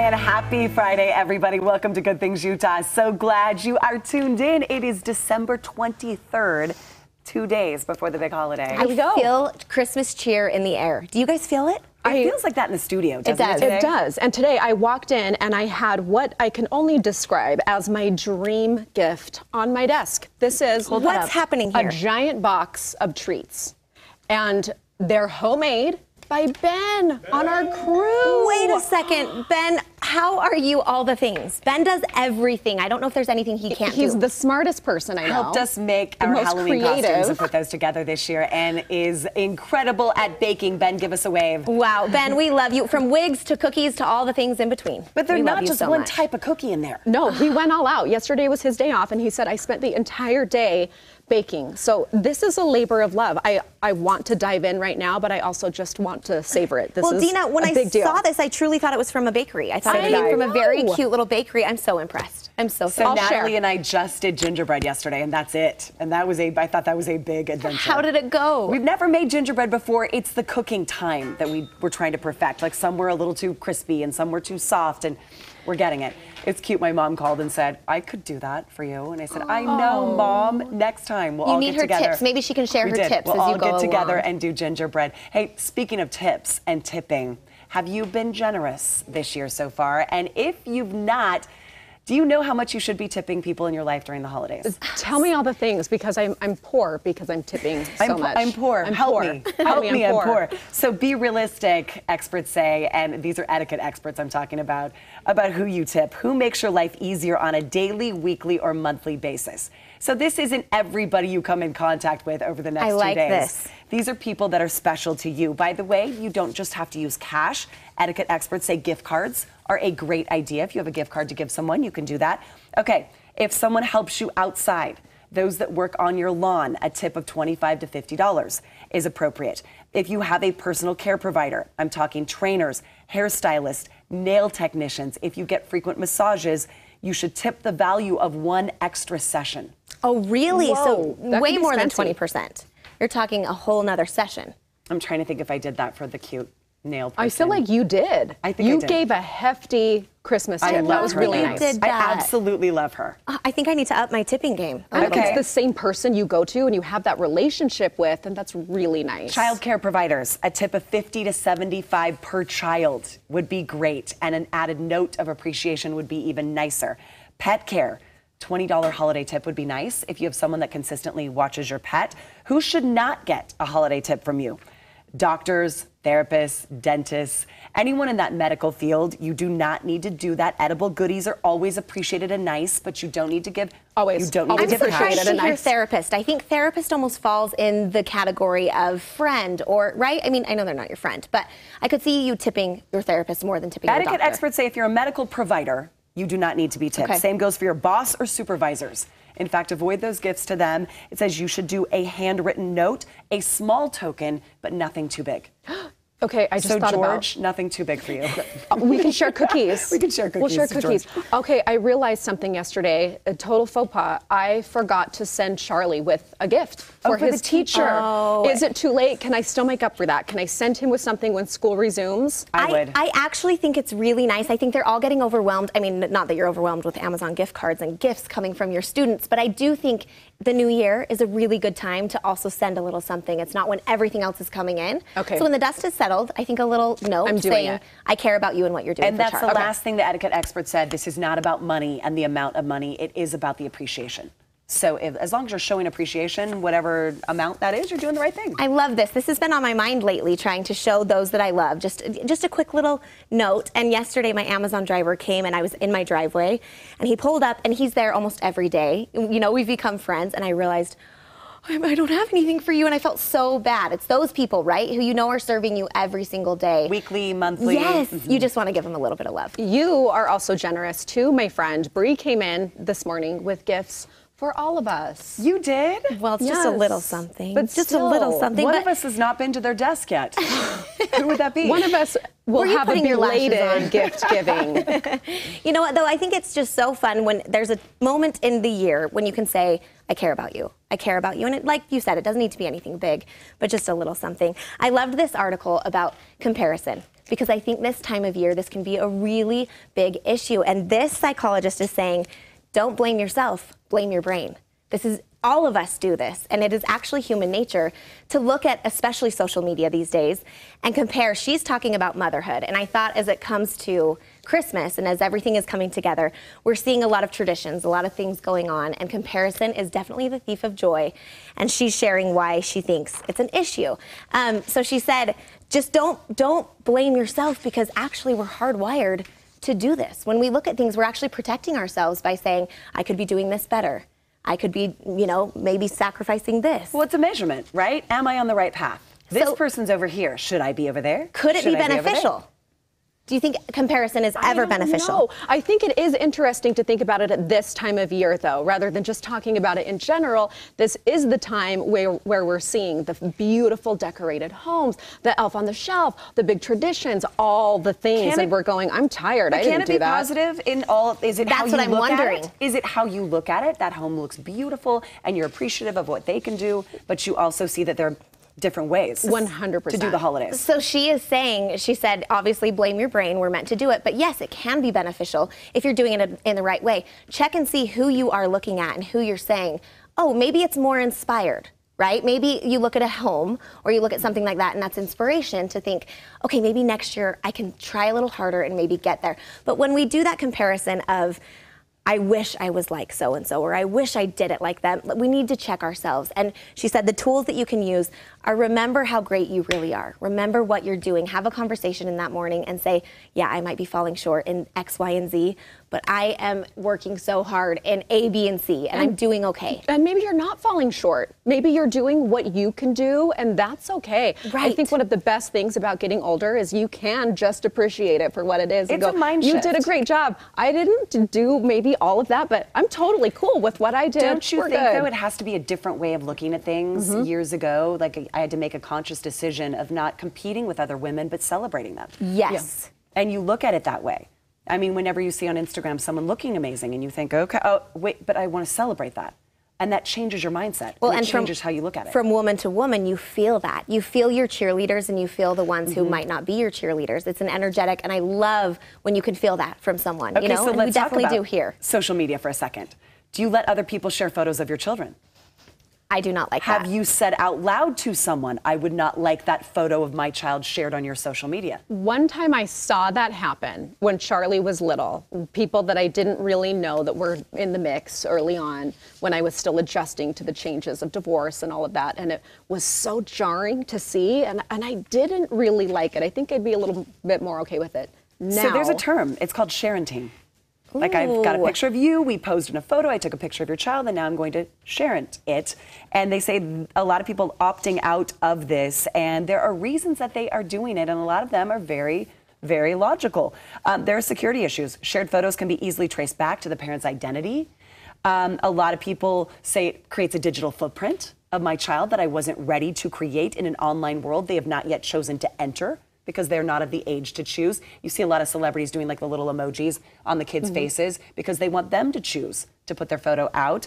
And happy Friday, everybody. Welcome to Good Things Utah. So glad you are tuned in. It is December 23rd, 2 days before the big holiday. I feel Christmas cheer in the air. Do you guys feel it? It feels like that in the studio, doesn't it? It does. And today I walked in and I had what I can only describe as my dream gift on my desk. This is what's happening here? A giant box of treats. And they're homemade by Ben on our crew. Wait a second, Ben, how are you all the things? Ben does everything. I don't know if there's anything he can't do. He's the smartest person I know. Helped us make our Halloween costumes and put those together this year and is incredible at baking. Ben, give us a wave. Wow, Ben, we love you. From wigs to cookies to all the things in between. But they're not just one type of cookie in there. No, he went all out. Yesterday was his day off and he said, I spent the entire day baking. So this is a labor of love. I want to dive in right now, but I also just want to savor it. This is Dina, when a big deal. saw this, I truly thought it was from a bakery. I thought it came from a very cute little bakery. I'm so impressed. I'm so Natalie and I just did gingerbread yesterday, and that's it. And that was I thought that was a big adventure. How did it go? We've never made gingerbread before. It's the cooking time that we were trying to perfect. Like some were a little too crispy and some were too soft, and we're getting it. It's cute. My mom called and said, I could do that for you. And I said, I know, Mom. Next time we'll all get together. You need her tips. Maybe she can share her tips as you go along. We'll all get together and do gingerbread. Hey, speaking of tips and tipping, have you been generous this year so far? And if you've not, do you know how much you should be tipping people in your life during the holidays? Tell me all the things, because I'm poor because I'm tipping so much. I'm poor. Help me. Help me, I'm poor. So be realistic, experts say, and these are etiquette experts I'm talking about who you tip, who makes your life easier on a daily, weekly, or monthly basis. So this isn't everybody you come in contact with over the next 2 days. I like this. These are people that are special to you. By the way, you don't just have to use cash. Etiquette experts say gift cards are a great idea. If you have a gift card to give someone, you can do that. Okay, if someone helps you outside, those that work on your lawn, a tip of $25 to $50 is appropriate. If you have a personal care provider, I'm talking trainers, hairstylists, nail technicians, if you get frequent massages, you should tip the value of one extra session. Oh, really? Whoa, so way more than 20%. You're talking a whole nother session. I'm trying to think if I did that for the cute nail person. I feel like you did. I think you I did. gave a hefty Christmas tip. That was really nice. I absolutely love her. I think I need to up my tipping game. It's the same person you go to and you have that relationship with, and that's really nice. Child care providers, a tip of $50 to $75 per child would be great, and an added note of appreciation would be even nicer. Pet care, $20 holiday tip would be nice if you have someone that consistently watches your pet. Who should not get a holiday tip from you? Doctors, therapists, dentists, anyone in that medical field. You do not need to do that. Edible goodies are always appreciated and nice, but you don't need to give. Always. You don't need to give surprised to hear therapist. I think therapist almost falls in the category of friend, or right? I mean, I know they're not your friend, but I could see you tipping your therapist more than tipping your doctor. Etiquette experts say if you're a medical provider, you do not need to be tipped. Same goes for your boss or supervisors. In fact, avoid those gifts to them. It says you should do a handwritten note, a small token, but nothing too big. Okay, I just thought George, nothing too big for you. We can share cookies. We can share cookies. We'll share cookies. Okay, I realized something yesterday, a total faux pas. I forgot to send Charlie with a gift for his teacher. Oh. Is it too late? Can I still make up for that? Can I send him with something when school resumes? I would. I actually think it's really nice. I think they're all getting overwhelmed. I mean, not that you're overwhelmed with Amazon gift cards and gifts coming from your students, but I do think the new year is a really good time to also send a little something. It's not when everything else is coming in. Okay. So when the dust is settled, I think a little note saying, I care about you and what you're doing. And that's the last thing the etiquette expert said. This is not about money and the amount of money. It is about the appreciation. So as long as you're showing appreciation, whatever amount that is, you're doing the right thing. I love this. This has been on my mind lately, trying to show those that I love. Just a quick little note. And yesterday, my Amazon driver came, and I was in my driveway, and he pulled up, and he's there almost every day. You know, we've become friends, and I realized, I don't have anything for you, and I felt so bad. It's those people, right, who you know are serving you every single day. Weekly, monthly. Yes, you just want to give them a little bit of love. You are also generous too, my friend. Bree came in this morning with gifts For all of us. You did? Well, it's just a Yes. little something. But just a little still, something. One but of us has not been to their desk yet. Who would that be? One of us will Were you have a putting your lashes belated on? gift giving. You know what, though? I think it's just so fun when there's a moment in the year when you can say, I care about you. I care about you. And it, like you said, it doesn't need to be anything big, but just a little something. I loved this article about comparison because I think this time of year, this can be a really big issue. And this psychologist is saying, don't blame yourself, blame your brain. This is, all of us do this, and it is actually human nature to look at, especially social media these days, and compare. She's talking about motherhood, and I thought as it comes to Christmas and as everything is coming together, we're seeing a lot of traditions, a lot of things going on, and comparison is definitely the thief of joy, and she's sharing why she thinks it's an issue. So she said, just don't blame yourself because actually we're hardwired to do this. When we look at things, we're actually protecting ourselves by saying, I could be doing this better. I could be, you know, maybe sacrificing this. Well, it's a measurement, right? Am I on the right path? This So- person's over here. Should I be over there? Could it Should be I over there? beneficial? Do you think comparison is ever beneficial? No, I think it is interesting to think about it at this time of year, though, rather than just talking about it in general. This is the time where we're seeing the beautiful decorated homes, the elf on the shelf, the big traditions, all the things, Can and it- we're going, I'm tired. I But didn't can it do be that. positive in all? Is it how That's you what I'm look wondering. at it? Is it how you look at it? That home looks beautiful, and you're appreciative of what they can do, but you also see that there are different ways 100%. to do the holidays. So she is saying, she said, obviously blame your brain, we're meant to do it. But yes, it can be beneficial if you're doing it in the right way. Check and see who you are looking at and who you're saying, oh, maybe it's more inspired, right? Maybe you look at a home or you look at something like that and that's inspiration to think, okay, maybe next year I can try a little harder and maybe get there. But when we do that comparison of, I wish I was like so-and-so, or I wish I did it like them. We need to check ourselves. And she said the tools that you can use are remember how great you really are. Remember what you're doing. Have a conversation in that morning and say, yeah, I might be falling short in X, Y, and Z, but I am working so hard in A, B, and C, and I'm doing okay. And maybe you're not falling short. Maybe you're doing what you can do, and that's okay. I Right. think one of the best things about getting older is you can just appreciate it for what it is. And It's go, a mind you shift. did a great job. I didn't do maybe all of that, but I'm totally cool with what I did. Don't you We're think, good. though, it has to be a different way of looking at things? Years ago, like I had to make a conscious decision of not competing with other women, but celebrating them. Yes. And you look at it that way. I mean, whenever you see on Instagram someone looking amazing and you think, okay, oh, wait, but I want to celebrate that. And that changes your mindset. Well, and and it changes how you look at it. From woman to woman, you feel that. You feel your cheerleaders and you feel the ones who might not be your cheerleaders. It's an energetic, and I love when you can feel that from someone, Okay, you know, so and let's we talk definitely about do here. social media for a second. Do you let other people share photos of your children? I do not like Have that. you said out loud to someone, I would not like that photo of my child shared on your social media? One time I saw that happen when Charlie was little. People that I didn't really know that were in the mix early on when I was still adjusting to the changes of divorce and all of that. And it was so jarring to see, and I didn't really like it. I think I'd be a little bit more okay with it now. So there's a term, it's called sharenting. Like I've got a Ooh. picture of you, we posed in a photo, I took a picture of your child, and now I'm going to share it. And they say a lot of people opting out of this, and there are reasons that they are doing it, and a lot of them are very, very logical. There are security issues. Shared photos can be easily traced back to the parent's identity. A lot of people say it creates a digital footprint of my child that I wasn't ready to create in an online world they have not yet chosen to enter, because they're not of the age to choose. You see a lot of celebrities doing like the little emojis on the kids' faces because they want them to choose to put their photo out.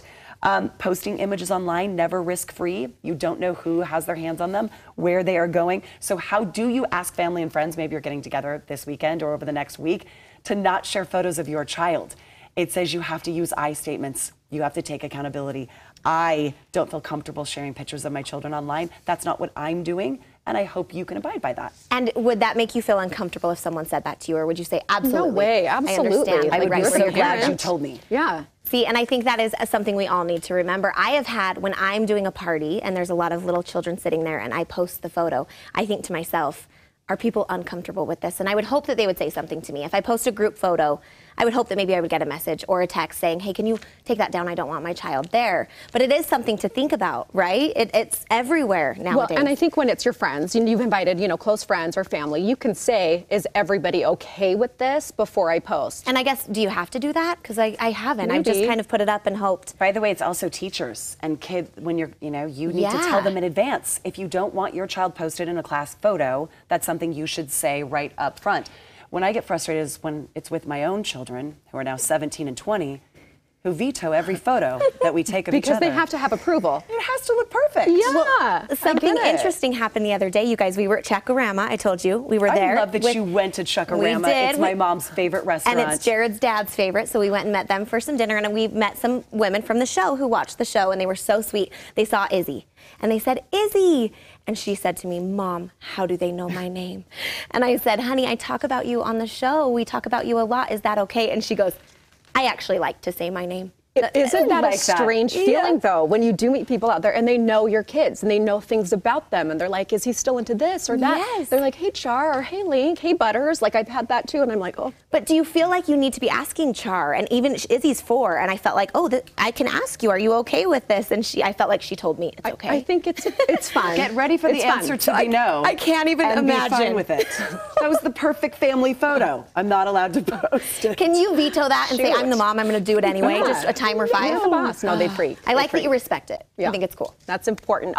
Posting images online, never risk-free. You don't know who has their hands on them, where they are going. So how do you ask family and friends, maybe you're getting together this weekend or over the next week, to not share photos of your child? It says you have to use I statements. You have to take accountability. I don't feel comfortable sharing pictures of my children online. That's not what I'm doing. And I hope you can abide by that. And would that make you feel uncomfortable if someone said that to you, or would you say absolutely? No way, I absolutely. understand. I would Right be where so you're glad coming you told me. Yeah. See, and I think that is something we all need to remember. I have had, when I'm doing a party and there's a lot of little children sitting there and I post the photo, I think to myself, are people uncomfortable with this? And I would hope that they would say something to me. If I post a group photo I would hope that maybe I would get a message or a text saying, hey, can you take that down? I don't want my child there. But it is something to think about, right? It's everywhere nowadays. Well, and I think when it's your friends, you've invited, close friends or family, you can say, is everybody okay with this before I post? And I guess, do you have to do that? Because I haven't. I've just Maybe. kind of put it up and hoped. By the way, it's also teachers and kids. When you need to tell them in advance. If you don't want your child posted in a class photo, that's something you should say right up front. When I get frustrated is when it's with my own children, who are now 17 and 20, who veto every photo that we take of each other. Because they have to have approval. It has to look perfect. Yeah. Something interesting happened the other day, you guys. We were at Chakarama. I told you we were there. I love that you went to Chakarama. We did. It's my mom's favorite restaurant. And it's Jared's dad's favorite, so we went and met them for some dinner, and we met some women from the show who watched the show, and they were so sweet. They saw Izzy, and they said, Izzy. And she said to me, Mom, how do they know my name? And I said, honey, I talk about you on the show. We talk about you a lot. Is that okay? And she goes, I actually like to say my name. Isn't that like a strange feeling, though, when you do meet people out there and they know your kids and they know things about them and they're like, is he still into this or that? Yes. They're like, hey, Char, or hey, Link, hey, Butters. Like, I've had that, too. And I'm like, oh. But do you feel like you need to be asking Char? And even Izzy's 4, and I felt like, I can ask you, are you okay with this? And I felt like she told me it's okay. I think it's fun. Get ready for the It's fun. answer to the no. I can't even and imagine. be fine with it. That was the perfect family photo. I'm not allowed to post it. Can you veto that and say, Shoot. I'm the mom, I'm going to do it anyway? Yeah. Just a timer 5? You're the boss. No, they freak. I like that you respect it. Yeah. I think it's cool. That's important.